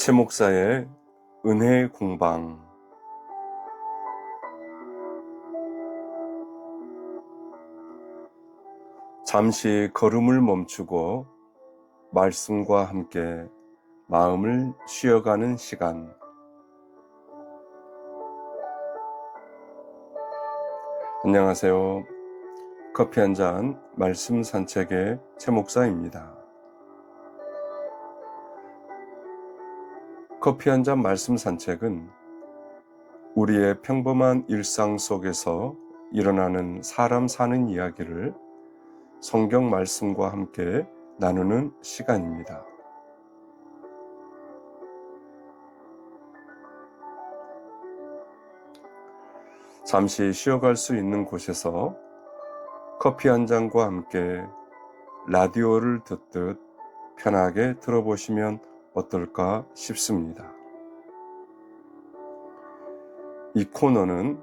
최 목사의 은혜 공방. 잠시 걸음을 멈추고 말씀과 함께 마음을 쉬어가는 시간. 안녕하세요. 커피 한 잔 말씀 산책의 최 목사입니다. 커피 한 잔 말씀 산책은 우리의 평범한 일상 속에서 일어나는 사람 사는 이야기를 성경 말씀과 함께 나누는 시간입니다. 잠시 쉬어갈 수 있는 곳에서 커피 한 잔과 함께 라디오를 듣듯 편하게 들어보시면 어떨까 싶습니다. 이 코너는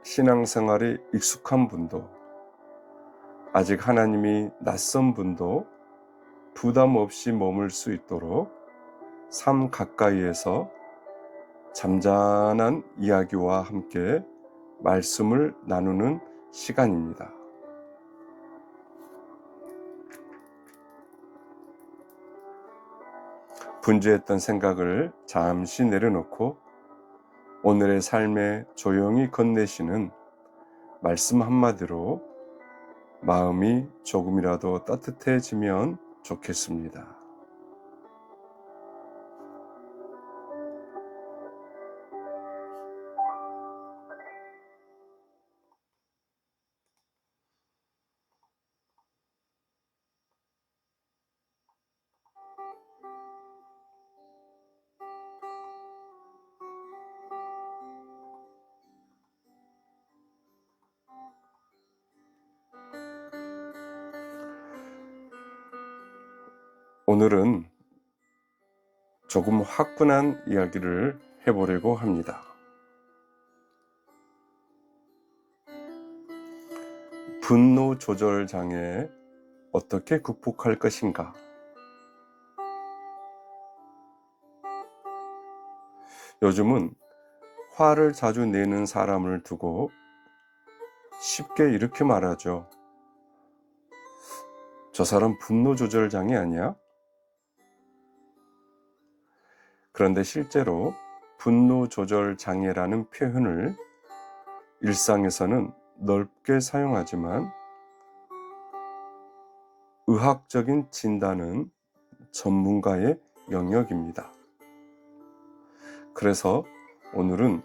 신앙생활이 익숙한 분도, 아직 하나님이 낯선 분도 부담 없이 머물 수 있도록 삶 가까이에서 잠잠한 이야기와 함께 말씀을 나누는 시간입니다. 분주했던 생각을 잠시 내려놓고 오늘의 삶에 조용히 건네시는 말씀 한마디로 마음이 조금이라도 따뜻해지면 좋겠습니다. 오늘은 조금 화끈한 이야기를 해보려고 합니다. 분노 조절 장애 어떻게 극복할 것인가? 요즘은 화를 자주 내는 사람을 두고 쉽게 이렇게 말하죠. 저 사람 분노 조절 장애 아니야? 그런데 실제로 분노 조절 장애라는 표현을 일상에서는 넓게 사용하지만 의학적인 진단은 전문가의 영역입니다. 그래서 오늘은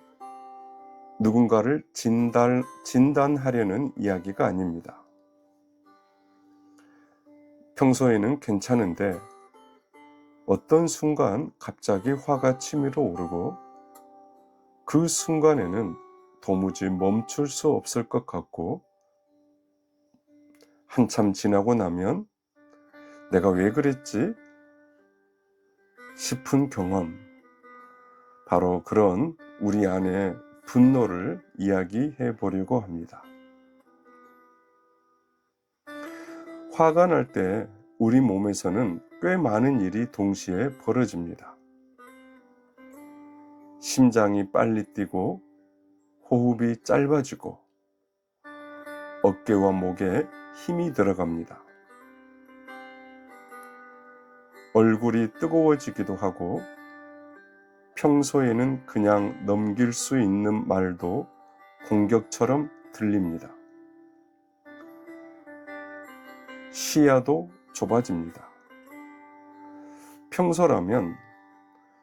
누군가를 진단하려는 이야기가 아닙니다. 평소에는 괜찮은데 어떤 순간 갑자기 화가 치밀어 오르고 그 순간에는 도무지 멈출 수 없을 것 같고 한참 지나고 나면 내가 왜 그랬지? 싶은 경험, 바로 그런 우리 안의 분노를 이야기해 보려고 합니다. 화가 날 때 우리 몸에서는 꽤 많은 일이 동시에 벌어집니다. 심장이 빨리 뛰고 호흡이 짧아지고 어깨와 목에 힘이 들어갑니다. 얼굴이 뜨거워지기도 하고 평소에는 그냥 넘길 수 있는 말도 공격처럼 들립니다. 시야도 좁아집니다. 평소라면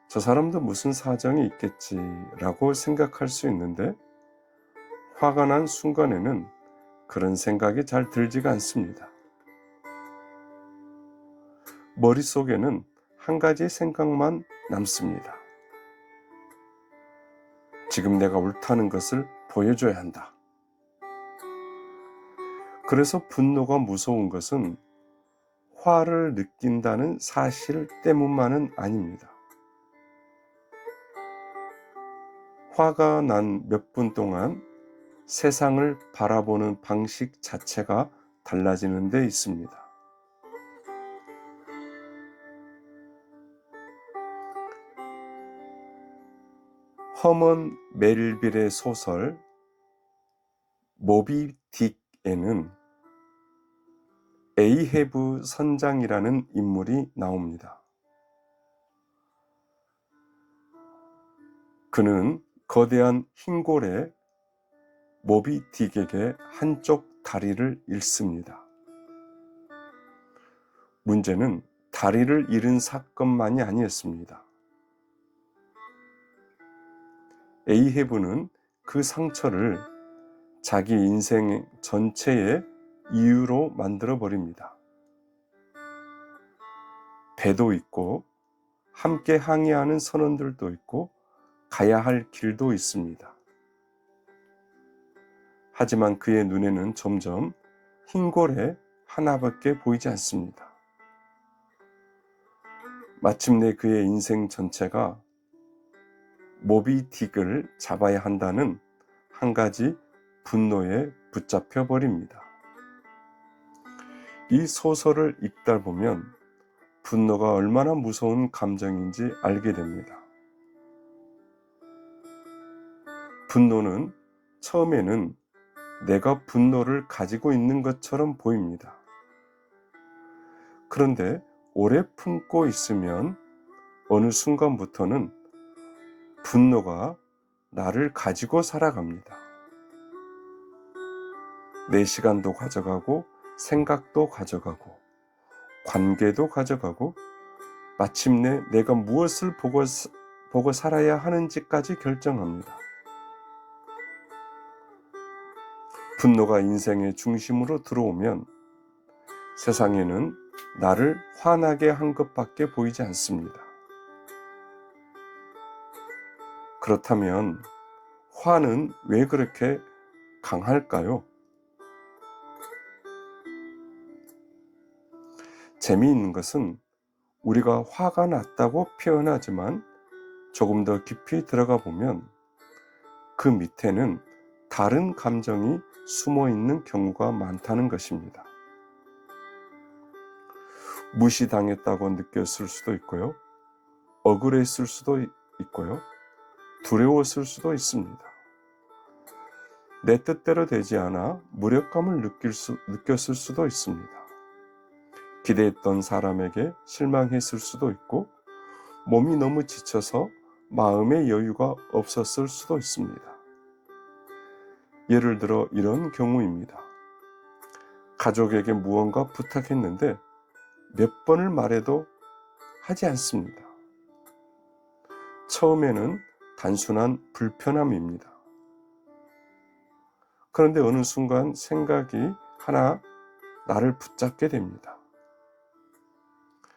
저 사람도 무슨 사정이 있겠지라고 생각할 수 있는데 화가 난 순간에는 그런 생각이 잘 들지가 않습니다. 머릿속에는 한 가지 생각만 남습니다. 지금 내가 옳다는 것을 보여줘야 한다. 그래서 분노가 무서운 것은 화를 느낀다는 사실 때문만은 아닙니다. 화가 난 몇 분 동안 세상을 바라보는 방식 자체가 달라지는 데 있습니다. 허먼 멜빌의 소설 모비 딕에는 에이헤브 선장이라는 인물이 나옵니다. 그는 거대한 흰골에 모비 딕에게 한쪽 다리를 잃습니다. 문제는 다리를 잃은 사건만이 아니었습니다. 에이헤브는 그 상처를 자기 인생 전체의 이유로 만들어 버립니다. 배도 있고 함께 항해하는 선원들도 있고 가야 할 길도 있습니다. 하지만 그의 눈에는 점점 흰골에 하나밖에 보이지 않습니다. 마침내 그의 인생 전체가 모비 딕을 잡아야 한다는 한 가지 분노에 붙잡혀 버립니다. 이 소설을 읽다 보면 분노가 얼마나 무서운 감정인지 알게 됩니다. 분노는 처음에는 내가 분노를 가지고 있는 것처럼 보입니다. 그런데 오래 품고 있으면 어느 순간부터는 분노가 나를 가지고 살아갑니다. 내 시간도 가져가고 생각도 가져가고 관계도 가져가고 마침내 내가 무엇을 보고 살아야 하는지까지 결정합니다. 분노가 인생의 중심으로 들어오면 세상에는 나를 화나게 한 것밖에 보이지 않습니다. 그렇다면 화는 왜 그렇게 강할까요? 재미있는 것은 우리가 화가 났다고 표현하지만 조금 더 깊이 들어가 보면 그 밑에는 다른 감정이 숨어 있는 경우가 많다는 것입니다. 무시당했다고 느꼈을 수도 있고요. 억울했을 수도 있고요. 두려웠을 수도 있습니다. 내 뜻대로 되지 않아 무력감을 느꼈을 수도 있습니다. 기대했던 사람에게 실망했을 수도 있고 몸이 너무 지쳐서 마음의 여유가 없었을 수도 있습니다. 예를 들어 이런 경우입니다. 가족에게 무언가 부탁했는데 몇 번을 말해도 하지 않습니다. 처음에는 단순한 불편함입니다. 그런데 어느 순간 생각이 하나 나를 붙잡게 됩니다.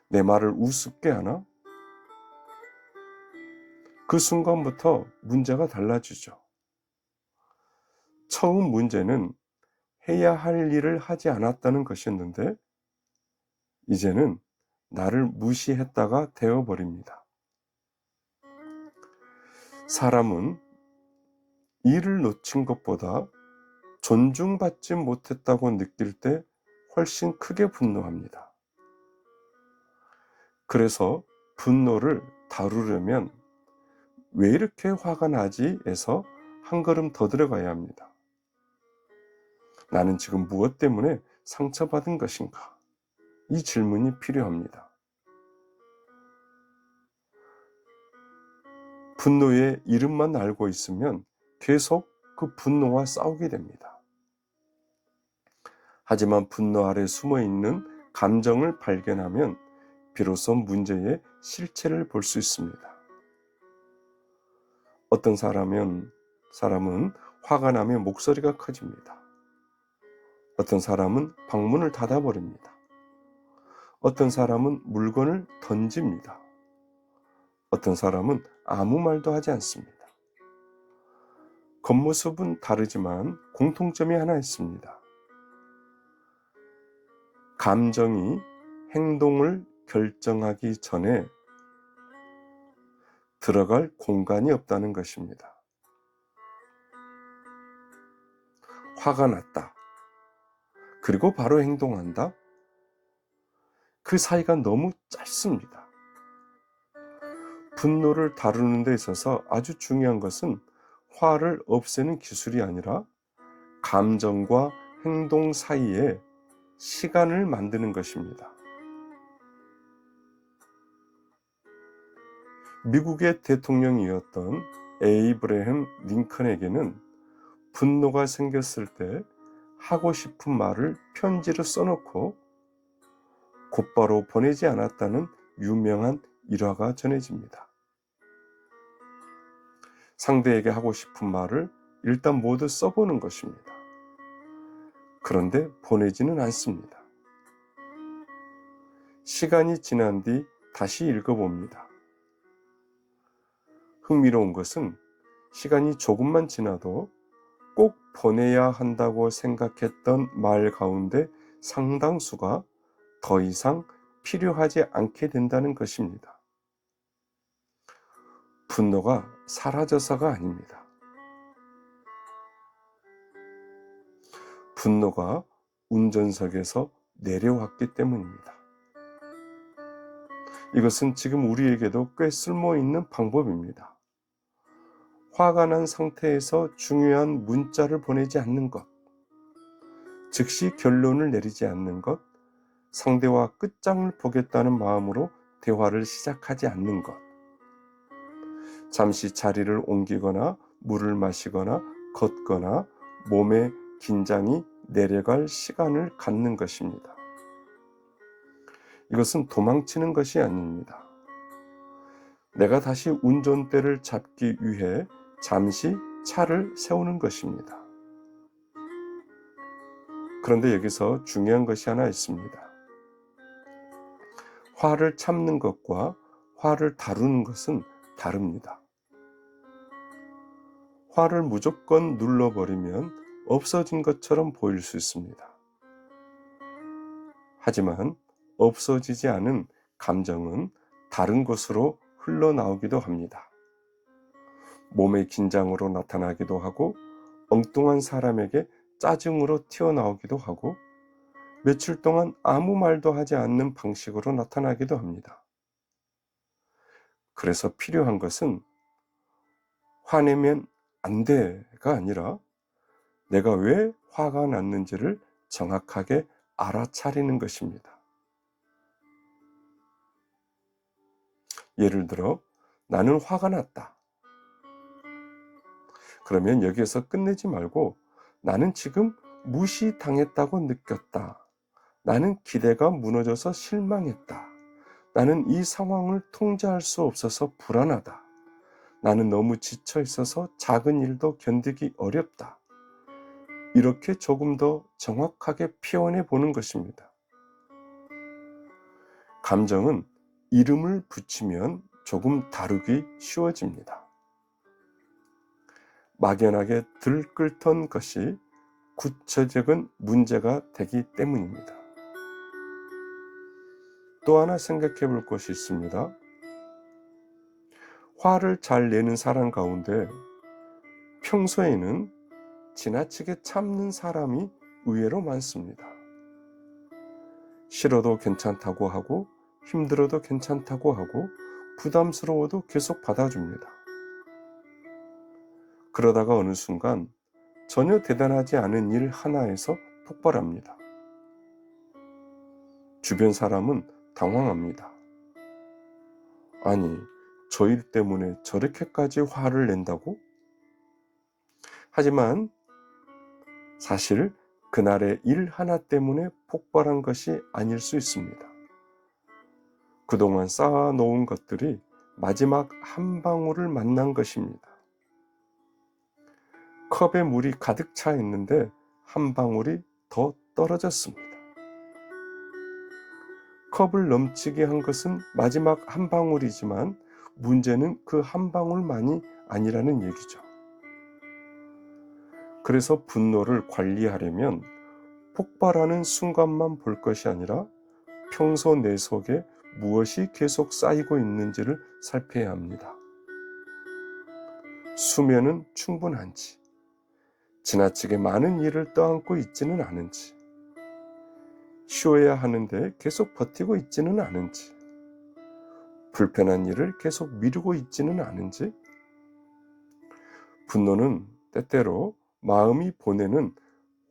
내 말을 우습게 하나? 그 순간부터 문제가 달라지죠. 처음 문제는 해야 할 일을 하지 않았다는 것이었는데 이제는 나를 무시했다가 되어버립니다. 사람은 일을 놓친 것보다 존중받지 못했다고 느낄 때 훨씬 크게 분노합니다. 그래서 분노를 다루려면 왜 이렇게 화가 나지? 에서 한 걸음 더 들어가야 합니다. 나는 지금 무엇 때문에 상처받은 것인가? 이 질문이 필요합니다. 분노의 이름만 알고 있으면 계속 그 분노와 싸우게 됩니다. 하지만 분노 아래 숨어 있는 감정을 발견하면 비로소 문제의 실체를 볼 수 있습니다. 어떤 사람은 화가 나면 목소리가 커집니다. 어떤 사람은 방문을 닫아버립니다. 어떤 사람은 물건을 던집니다. 어떤 사람은 아무 말도 하지 않습니다. 겉모습은 다르지만 공통점이 하나 있습니다. 감정이 행동을 결정하기 전에 들어갈 공간이 없다는 것입니다. 화가 났다. 그리고 바로 행동한다. 그 사이가 너무 짧습니다. 분노를 다루는 데 있어서 아주 중요한 것은 화를 없애는 기술이 아니라 감정과 행동 사이에 시간을 만드는 것입니다. 미국의 대통령이었던 에이브래햄 링컨에게는 분노가 생겼을 때 하고 싶은 말을 편지로 써놓고 곧바로 보내지 않았다는 유명한 일화가 전해집니다. 상대에게 하고 싶은 말을 일단 모두 써보는 것입니다. 그런데 보내지는 않습니다. 시간이 지난 뒤 다시 읽어봅니다. 흥미로운 것은 시간이 조금만 지나도 꼭 보내야 한다고 생각했던 말 가운데 상당수가 더 이상 필요하지 않게 된다는 것입니다. 분노가 사라져서가 아닙니다. 분노가 운전석에서 내려왔기 때문입니다. 이것은 지금 우리에게도 꽤 쓸모있는 방법입니다. 화가 난 상태에서 중요한 문자를 보내지 않는 것, 즉시 결론을 내리지 않는 것, 상대와 끝장을 보겠다는 마음으로 대화를 시작하지 않는 것, 잠시 자리를 옮기거나 물을 마시거나 걷거나 몸의 긴장이 내려갈 시간을 갖는 것입니다. 이것은 도망치는 것이 아닙니다. 내가 다시 운전대를 잡기 위해 잠시 차를 세우는 것입니다. 그런데 여기서 중요한 것이 하나 있습니다. 화를 참는 것과 화를 다루는 것은 다릅니다. 화를 무조건 눌러버리면 없어진 것처럼 보일 수 있습니다. 하지만 없어지지 않은 감정은 다른 곳으로 흘러나오기도 합니다. 몸의 긴장으로 나타나기도 하고 엉뚱한 사람에게 짜증으로 튀어나오기도 하고 며칠 동안 아무 말도 하지 않는 방식으로 나타나기도 합니다. 그래서 필요한 것은 화내면 안 돼가 아니라 내가 왜 화가 났는지를 정확하게 알아차리는 것입니다. 예를 들어 나는 화가 났다. 그러면 여기에서 끝내지 말고 나는 지금 무시당했다고 느꼈다. 나는 기대가 무너져서 실망했다. 나는 이 상황을 통제할 수 없어서 불안하다. 나는 너무 지쳐 있어서 작은 일도 견디기 어렵다. 이렇게 조금 더 정확하게 표현해 보는 것입니다. 감정은 이름을 붙이면 조금 다루기 쉬워집니다. 막연하게 들끓던 것이 구체적인 문제가 되기 때문입니다. 또 하나 생각해 볼 것이 있습니다. 화를 잘 내는 사람 가운데 평소에는 지나치게 참는 사람이 의외로 많습니다. 싫어도 괜찮다고 하고 힘들어도 괜찮다고 하고 부담스러워도 계속 받아줍니다. 그러다가 어느 순간 전혀 대단하지 않은 일 하나에서 폭발합니다. 주변 사람은 당황합니다. 아니, 저 일 때문에 저렇게까지 화를 낸다고? 하지만 사실 그날의 일 하나 때문에 폭발한 것이 아닐 수 있습니다. 그동안 쌓아놓은 것들이 마지막 한 방울을 만난 것입니다. 컵에 물이 가득 차 있는데 한 방울이 더 떨어졌습니다. 컵을 넘치게 한 것은 마지막 한 방울이지만 문제는 그 한 방울만이 아니라는 얘기죠. 그래서 분노를 관리하려면 폭발하는 순간만 볼 것이 아니라 평소 내 속에 무엇이 계속 쌓이고 있는지를 살펴야 합니다. 수면은 충분한지, 지나치게 많은 일을 떠안고 있지는 않은지, 쉬어야 하는데 계속 버티고 있지는 않은지, 불편한 일을 계속 미루고 있지는 않은지, 분노는 때때로 마음이 보내는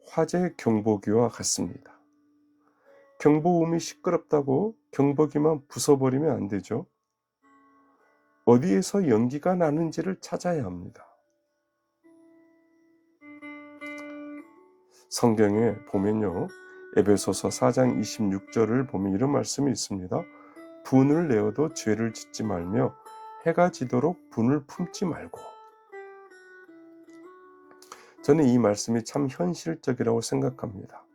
화재 경보기와 같습니다. 경보음이 시끄럽다고 경보기만 부숴버리면 안 되죠. 어디에서 연기가 나는지를 찾아야 합니다. 성경에 보면요, 에베소서 4장 26절을 보면 이런 말씀이 있습니다. 분을 내어도 죄를 짓지 말며 해가 지도록 분을 품지 말고. 저는 이 말씀이 참 현실적이라고 생각합니다.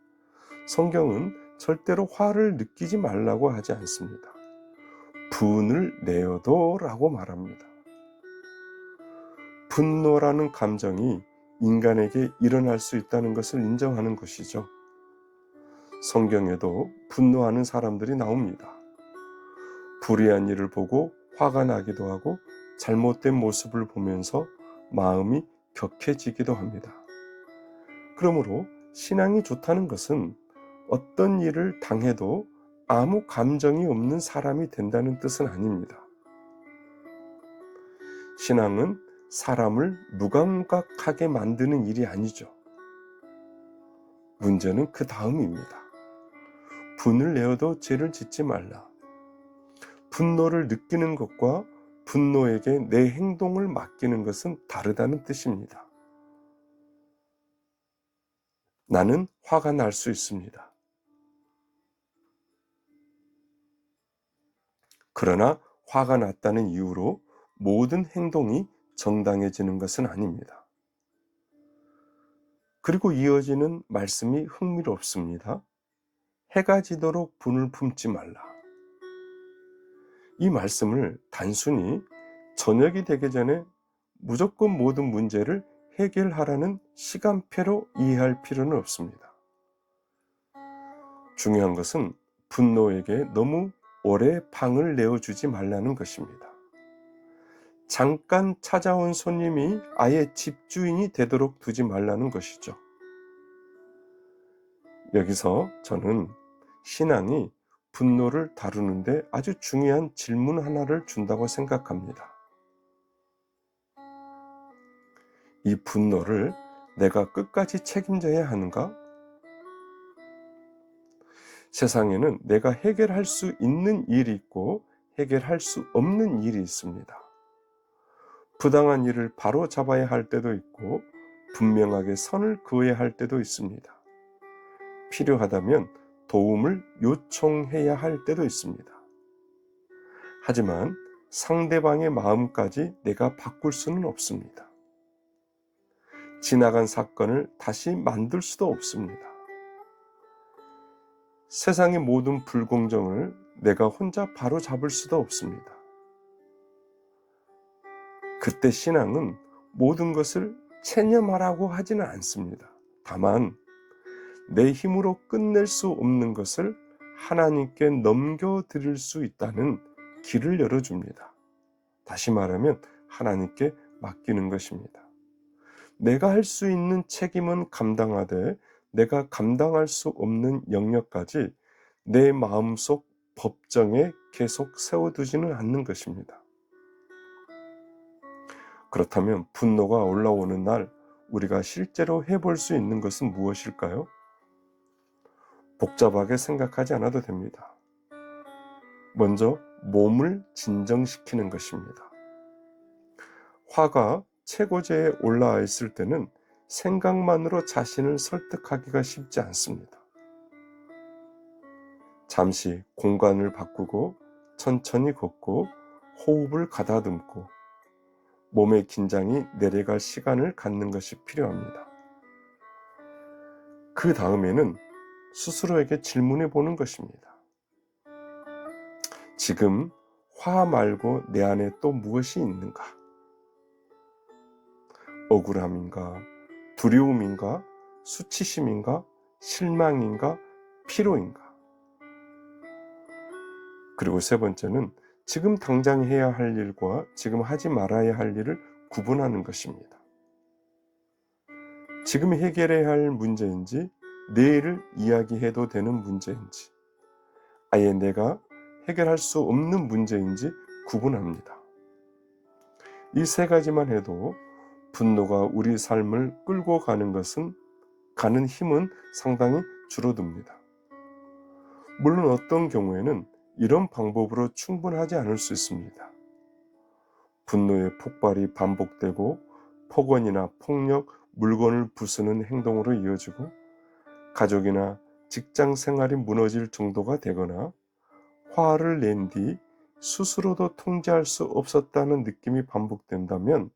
성경은 절대로 화를 느끼지 말라고 하지 않습니다. 분을 내어도 라고 말합니다. 분노라는 감정이 인간에게 일어날 수 있다는 것을 인정하는 것이죠. 성경에도 분노하는 사람들이 나옵니다. 불의한 일을 보고 화가 나기도 하고 잘못된 모습을 보면서 마음이 격해지기도 합니다. 그러므로 신앙이 좋다는 것은 어떤 일을 당해도 아무 감정이 없는 사람이 된다는 뜻은 아닙니다. 신앙은 사람을 무감각하게 만드는 일이 아니죠. 문제는 그 다음입니다. 분을 내어도 죄를 짓지 말라. 분노를 느끼는 것과 분노에게 내 행동을 맡기는 것은 다르다는 뜻입니다. 나는 화가 날 수 있습니다. 그러나 화가 났다는 이유로 모든 행동이 정당해지는 것은 아닙니다. 그리고 이어지는 말씀이 흥미롭습니다. 해가 지도록 분을 품지 말라. 이 말씀을 단순히 저녁이 되기 전에 무조건 모든 문제를 해결하라는 시간표로 이해할 필요는 없습니다. 중요한 것은 분노에게 너무 오래 방을 내어주지 말라는 것입니다. 잠깐 찾아온 손님이 아예 집주인이 되도록 두지 말라는 것이죠. 여기서 저는 신앙이 분노를 다루는데 아주 중요한 질문 하나를 준다고 생각합니다. 이 분노를 내가 끝까지 책임져야 하는가? 세상에는 내가 해결할 수 있는 일이 있고 해결할 수 없는 일이 있습니다. 부당한 일을 바로 잡아야 할 때도 있고 분명하게 선을 그어야 할 때도 있습니다. 필요하다면 도움을 요청해야 할 때도 있습니다. 하지만 상대방의 마음까지 내가 바꿀 수는 없습니다. 지나간 사건을 다시 만들 수도 없습니다. 세상의 모든 불공정을 내가 혼자 바로잡을 수도 없습니다. 그때 신앙은 모든 것을 체념하라고 하지는 않습니다. 다만 내 힘으로 끝낼 수 없는 것을 하나님께 넘겨드릴 수 있다는 길을 열어줍니다. 다시 말하면 하나님께 맡기는 것입니다. 내가 할 수 있는 책임은 감당하되 내가 감당할 수 없는 영역까지 내 마음속 법정에 계속 세워두지는 않는 것입니다. 그렇다면 분노가 올라오는 날 우리가 실제로 해볼 수 있는 것은 무엇일까요? 복잡하게 생각하지 않아도 됩니다. 먼저 몸을 진정시키는 것입니다. 화가 최고제에 올라와 있을 때는 생각만으로 자신을 설득하기가 쉽지 않습니다. 잠시 공간을 바꾸고 천천히 걷고 호흡을 가다듬고 몸의 긴장이 내려갈 시간을 갖는 것이 필요합니다. 그 다음에는 스스로에게 질문해 보는 것입니다. 지금 화 말고 내 안에 또 무엇이 있는가? 억울함인가? 두려움인가? 수치심인가? 실망인가? 피로인가? 그리고 세 번째는 지금 당장 해야 할 일과 지금 하지 말아야 할 일을 구분하는 것입니다. 지금 해결해야 할 문제인지 내일을 이야기해도 되는 문제인지 아예 내가 해결할 수 없는 문제인지 구분합니다. 이 세 가지만 해도 분노가 우리 삶을 끌고 가는 힘은 상당히 줄어듭니다. 물론 어떤 경우에는 이런 방법으로 충분하지 않을 수 있습니다. 분노의 폭발이 반복되고 폭언이나 폭력, 물건을 부수는 행동으로 이어지고 가족이나 직장 생활이 무너질 정도가 되거나 화를 낸 뒤 스스로도 통제할 수 없었다는 느낌이 반복된다면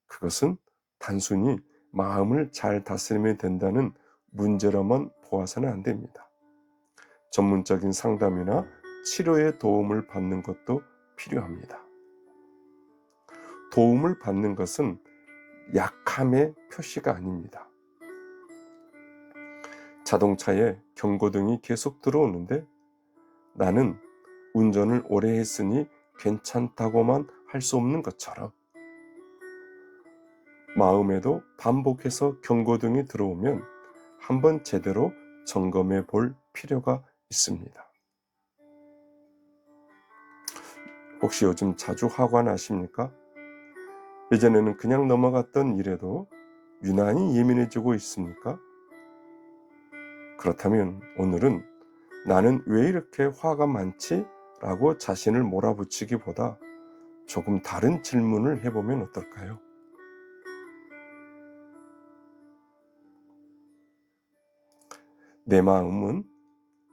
그것은 단순히 마음을 잘 다스리면 된다는 문제로만 보아서는 안 됩니다. 전문적인 상담이나 치료의 도움을 받는 것도 필요합니다. 도움을 받는 것은 약함의 표시가 아닙니다. 자동차에 경고등이 계속 들어오는데 나는 운전을 오래 했으니 괜찮다고만 할 수 없는 것처럼 마음에도 반복해서 경고등이 들어오면 한번 제대로 점검해 볼 필요가 있습니다. 혹시 요즘 자주 화가 나십니까? 예전에는 그냥 넘어갔던 일에도 유난히 예민해지고 있습니까? 그렇다면 오늘은 나는 왜 이렇게 화가 많지? 라고 자신을 몰아붙이기보다 조금 다른 질문을 해보면 어떨까요? 내 마음은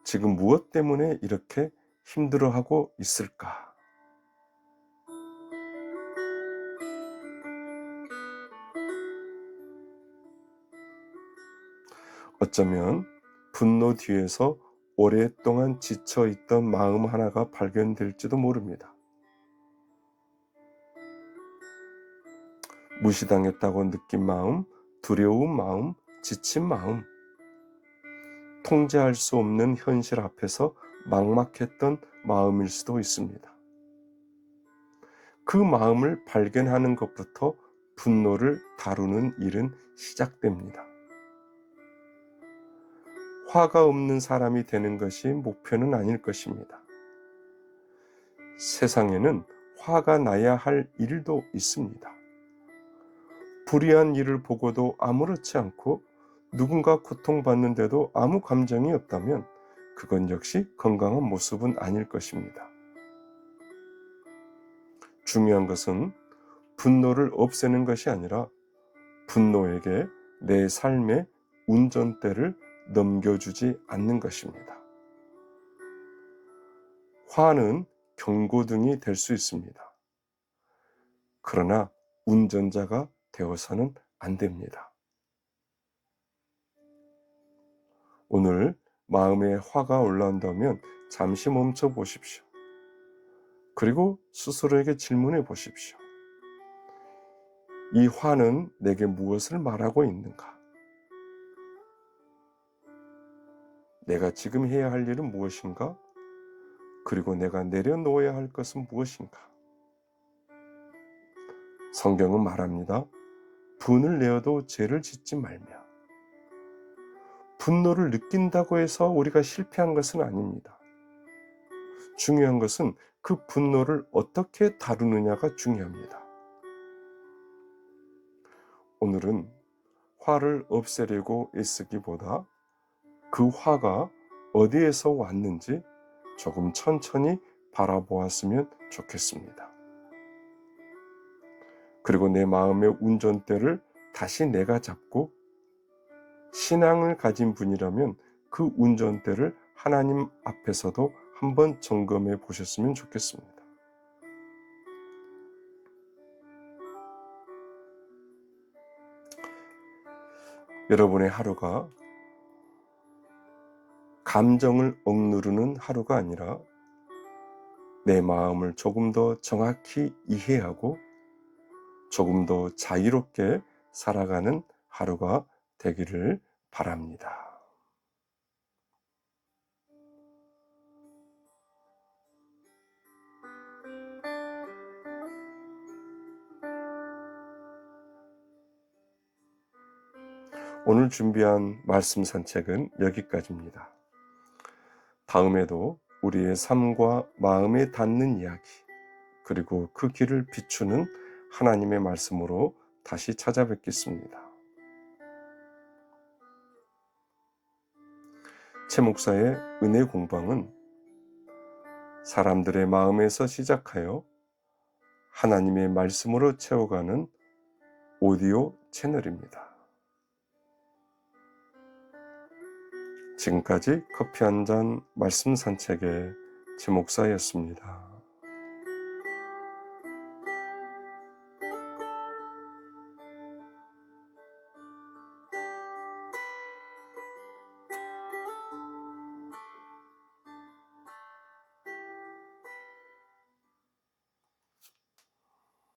지금 무엇 때문에 이렇게 힘들어하고 있을까? 어쩌면 분노 뒤에서 오랫동안 지쳐있던 마음 하나가 발견될지도 모릅니다. 무시당했다고 느낀 마음, 두려운 마음, 지친 마음, 통제할 수 없는 현실 앞에서 막막했던 마음일 수도 있습니다. 그 마음을 발견하는 것부터 분노를 다루는 일은 시작됩니다. 화가 없는 사람이 되는 것이 목표는 아닐 것입니다. 세상에는 화가 나야 할 일도 있습니다. 불의한 일을 보고도 아무렇지 않고 누군가 고통받는데도 아무 감정이 없다면 그건 역시 건강한 모습은 아닐 것입니다. 중요한 것은 분노를 없애는 것이 아니라 분노에게 내 삶의 운전대를 넘겨주지 않는 것입니다. 화는 경고등이 될 수 있습니다. 그러나 운전자가 되어서는 안 됩니다. 오늘 마음에 화가 올라온다면 잠시 멈춰 보십시오. 그리고 스스로에게 질문해 보십시오. 이 화는 내게 무엇을 말하고 있는가? 내가 지금 해야 할 일은 무엇인가? 그리고 내가 내려놓아야 할 것은 무엇인가? 성경은 말합니다. 분을 내어도 죄를 짓지 말며. 분노를 느낀다고 해서 우리가 실패한 것은 아닙니다. 중요한 것은 그 분노를 어떻게 다루느냐가 중요합니다. 오늘은 화를 없애려고 애쓰기보다 그 화가 어디에서 왔는지 조금 천천히 바라보았으면 좋겠습니다. 그리고 내 마음의 운전대를 다시 내가 잡고 신앙을 가진 분이라면 그 운전대를 하나님 앞에서도 한번 점검해 보셨으면 좋겠습니다. 여러분의 하루가 감정을 억누르는 하루가 아니라 내 마음을 조금 더 정확히 이해하고 조금 더 자유롭게 살아가는 하루가 되기를 바랍니다. 오늘 준비한 말씀 산책은 여기까지입니다. 다음에도 우리의 삶과 마음에 닿는 이야기, 그리고 그 길을 비추는 하나님의 말씀으로 다시 찾아뵙겠습니다. 최 목사의 은혜 공방은 사람들의 마음에서 시작하여 하나님의 말씀으로 채워가는 오디오 채널입니다. 지금까지 커피 한 잔 말씀 산책의 최 목사였습니다.